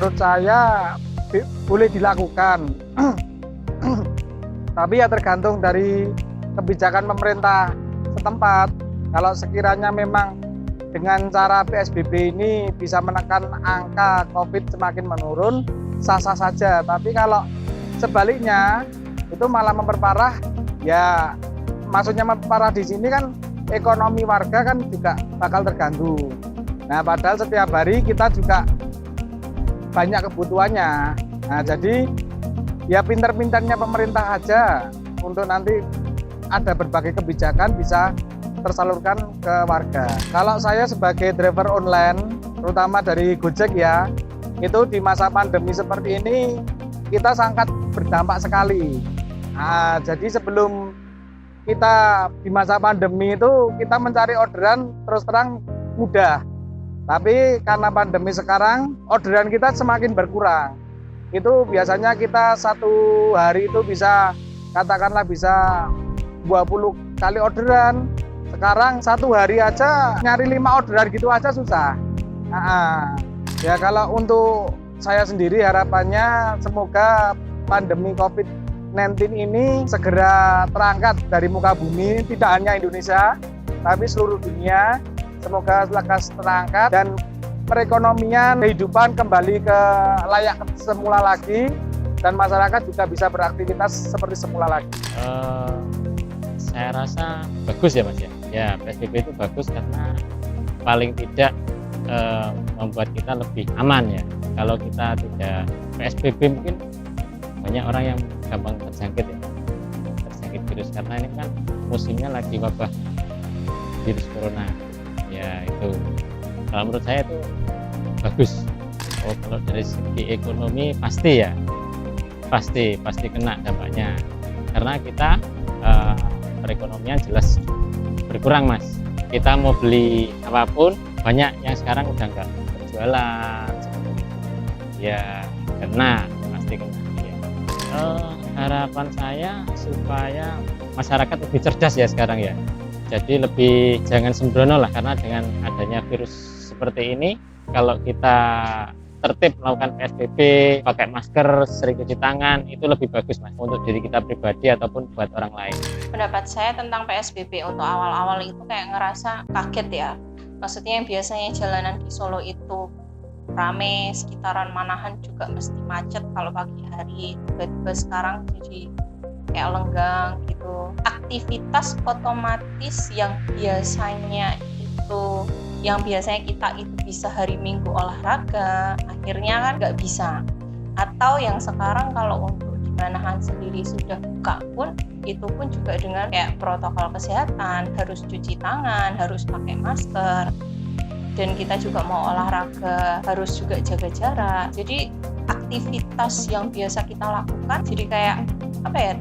menurut saya boleh dilakukan. Tapi ya tergantung dari kebijakan pemerintah setempat. Kalau sekiranya memang dengan cara PSBB ini bisa menekan angka COVID semakin menurun, sah-sah saja. Tapi kalau sebaliknya itu malah memperparah, ya maksudnya memperparah di sini kan ekonomi warga kan juga bakal terganggu. Nah, padahal setiap hari kita juga banyak kebutuhannya. Nah, jadi ya pintar-pintarnya pemerintah aja untuk nanti ada berbagai kebijakan bisa tersalurkan ke warga. Kalau saya sebagai driver online, terutama dari Gojek ya, itu di masa pandemi seperti ini kita sangat berdampak sekali. Nah, jadi sebelum kita di masa pandemi itu kita mencari orderan terus terang mudah. Tapi karena pandemi sekarang orderan kita semakin berkurang. Itu biasanya kita satu hari itu bisa katakanlah bisa 20 kali orderan. Sekarang satu hari aja nyari 5 orderan gitu aja susah. Ya kalau untuk saya sendiri harapannya semoga pandemi COVID-19 ini segera terangkat dari muka bumi, tidak hanya Indonesia tapi seluruh dunia. Semoga lekas terangkat dan perekonomian kehidupan kembali ke layak semula lagi dan masyarakat juga bisa beraktivitas seperti semula lagi. Saya rasa bagus ya Mas ya. Ya PSBB itu bagus karena paling tidak membuat kita lebih aman ya. Kalau kita tidak PSBB mungkin banyak orang yang gampang terjangkit ya, terjangkit virus karena ini kan musimnya lagi wabah virus corona. Ya itu kalau menurut saya itu bagus. Kalau dari segi ekonomi pasti ya pasti kena dampaknya karena kita perekonomian jelas berkurang Mas. Kita mau beli apapun banyak yang sekarang udah nggak berjualan ya, kena pasti kena ya. Harapan saya supaya masyarakat lebih cerdas ya sekarang ya. Jadi lebih jangan sembrono lah, karena dengan adanya virus seperti ini kalau kita tertib melakukan PSBB, pakai masker, sering cuci tangan, itu lebih bagus Mas untuk diri kita pribadi ataupun buat orang lain. Pendapat saya tentang PSBB untuk awal-awal itu kayak ngerasa kaget ya. Maksudnya yang biasanya jalanan di Solo itu rame, sekitaran Manahan juga mesti macet kalau pagi hari, tiba-tiba sekarang jadi kayak lenggang gitu. Aktivitas otomatis yang biasanya kita itu bisa hari Minggu olahraga, akhirnya kan nggak bisa. Atau yang sekarang kalau untuk di Manahan sendiri sudah buka pun, itu pun juga dengan kayak protokol kesehatan, harus cuci tangan, harus pakai masker, dan kita juga mau olahraga harus juga jaga jarak. Jadi aktivitas yang biasa kita lakukan jadi kayak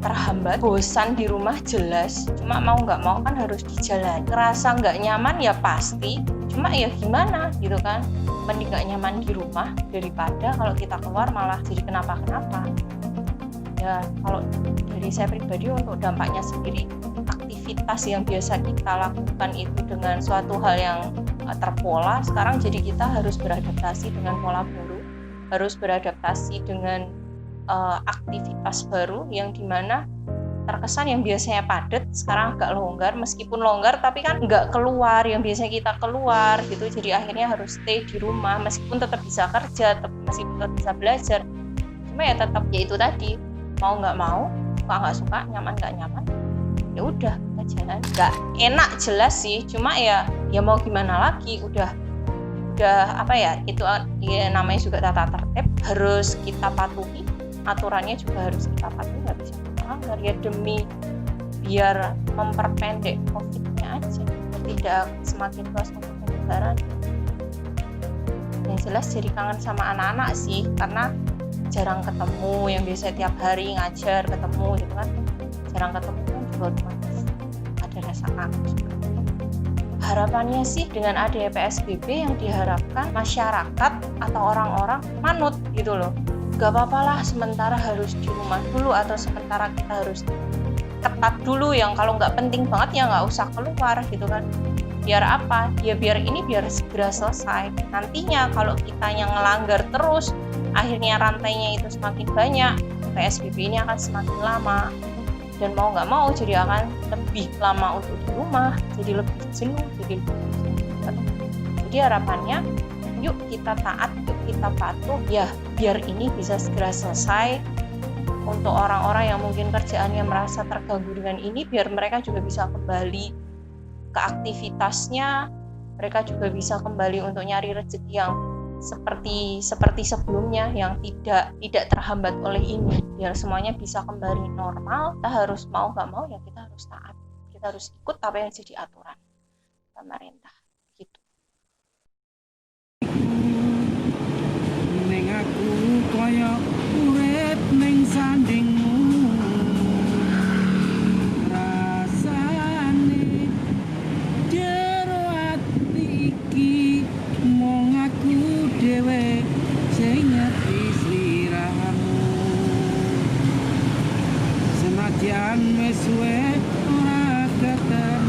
terhambat, bosan di rumah jelas, cuma mau nggak mau kan harus di jalan. Ngerasa nggak nyaman ya pasti, cuma ya gimana gitu kan, mending nggak nyaman di rumah daripada kalau kita keluar malah jadi kenapa-kenapa. Ya kalau dari saya pribadi untuk dampaknya sendiri, aktivitas yang biasa kita lakukan itu dengan suatu hal yang terpola, sekarang jadi kita harus beradaptasi dengan pola baru, harus beradaptasi dengan aktivitas baru yang dimana terkesan yang biasanya padat sekarang agak longgar, meskipun longgar tapi kan nggak keluar yang biasanya kita keluar gitu, jadi akhirnya harus stay di rumah meskipun tetap bisa kerja, meskipun tetap bisa belajar, cuma ya tetap ya itu tadi, mau nggak mau, suka nggak suka, nyaman nggak nyaman, ya udah kita jalan. Nggak enak jelas sih, cuma ya mau gimana lagi, udah itu ya namanya juga tata tertib, harus kita patuhi, aturannya juga harus kita patuhi, nggak bisa melanggar ya demi biar memperpendek COVID-nya aja, tidak semakin luas untuk penyebaran. Yang jelas jadi kangen sama anak-anak sih, karena jarang ketemu, yang biasa tiap hari ngajar ketemu gitu kan, jarang ketemu kan juga otomatis ada rasa kangen juga. Harapannya sih dengan adanya PSBB yang diharapkan masyarakat atau orang-orang manut gitu loh. Gak apa-apa lah sementara harus di rumah dulu, atau sementara kita harus ketat dulu, yang kalau nggak penting banget ya nggak usah keluar gitu kan. Biar apa? Ya biar ini biar segera selesai. Nantinya kalau kita yang ngelanggar terus, akhirnya rantainya itu semakin banyak, PSBB ini akan semakin lama. Dan mau nggak mau jadi akan lebih lama untuk di rumah, jadi lebih jenuh, jadi lebih jenuh. Jadi harapannya, yuk kita taat, yuk kita patuh, ya biar ini bisa segera selesai. Untuk orang-orang yang mungkin kerjaannya merasa terganggu dengan ini, biar mereka juga bisa kembali ke aktivitasnya, mereka juga bisa kembali untuk nyari rezeki yang seperti sebelumnya, yang tidak terhambat oleh ini, biar semuanya bisa kembali normal. Kita harus mau nggak mau ya kita harus taat, kita harus ikut apa yang jadi aturan pemerintah gitu. Ning aku koyo urip ning sandingmu, rasane jero ati iki mung aku dhewe sing ngerti sliramu. Senadyan wis suwe ora ketemu